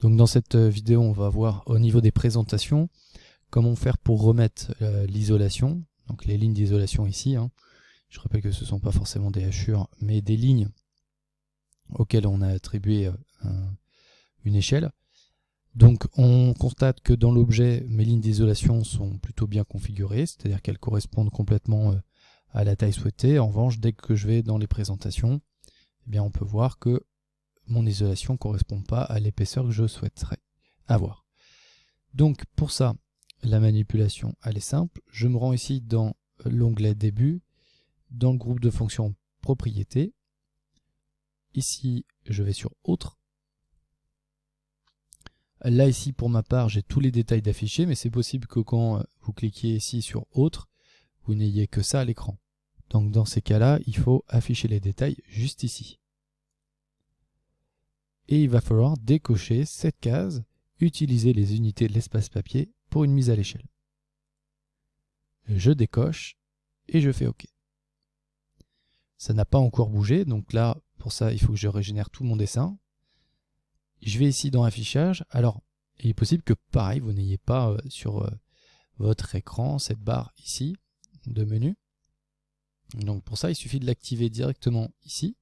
Donc dans cette vidéo, on va voir au niveau des présentations comment faire pour remettre l'isolation, donc les lignes d'isolation ici. Je rappelle que ce ne sont pas forcément des hachures, mais des lignes auxquelles on a attribué une échelle. Donc on constate que dans l'objet, mes lignes d'isolation sont plutôt bien configurées, c'est-à-dire qu'elles correspondent complètement à la taille souhaitée. En revanche, dès que je vais dans les présentations, eh bien on peut voir que mon isolation ne correspond pas à l'épaisseur que je souhaiterais avoir. Donc pour ça, la manipulation elle est simple. Je me rends ici dans l'onglet début, dans le groupe de fonctions propriétés. Ici, je vais sur autre. Là ici pour ma part j'ai tous les détails d'afficher, mais c'est possible que quand vous cliquiez ici sur autre, vous n'ayez que ça à l'écran. Donc dans ces cas-là, il faut afficher les détails juste ici. Et il va falloir décocher cette case, utiliser les unités de l'espace papier pour une mise à l'échelle. Je décoche et je fais OK. Ça n'a pas encore bougé, donc là pour ça il faut que je régénère tout mon dessin. Je vais ici dans affichage. Alors, il est possible que pareil, vous n'ayez pas sur votre écran cette barre ici de menu. Donc pour ça, il suffit de l'activer directement ici.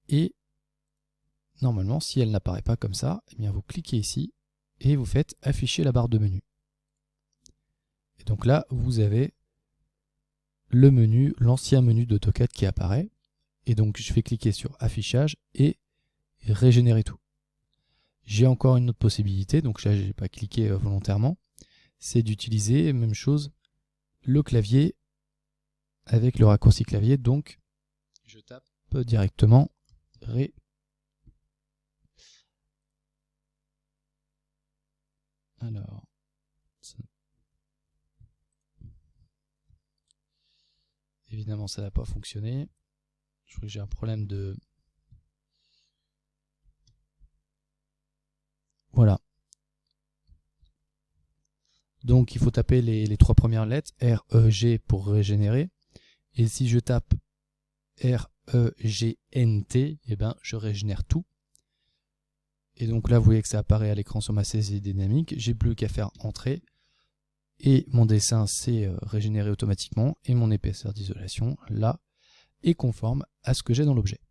Et normalement, si elle n'apparaît pas comme ça, eh bien vous cliquez ici et vous faites afficher la barre de menu. Et donc là, vous avez le menu, l'ancien menu d'AutoCAD qui apparaît. Et donc je vais cliquer sur affichage et régénérer tout. J'ai encore une autre possibilité, donc là j'ai pas cliqué volontairement, c'est d'utiliser, même chose, le clavier avec le raccourci clavier, donc je tape directement Ré. Alors, évidemment ça n'a pas fonctionné, je crois que j'ai un problème de... Voilà. Donc il faut taper les trois premières lettres, R, E, G pour régénérer. Et si je tape R, E, G, N, T, eh ben, je régénère tout. Et donc là, vous voyez que ça apparaît à l'écran sur ma saisie dynamique. J'ai plus qu'à faire entrer. Et mon dessin s'est régénéré automatiquement. Et mon épaisseur d'isolation, là, est conforme à ce que j'ai dans l'objet.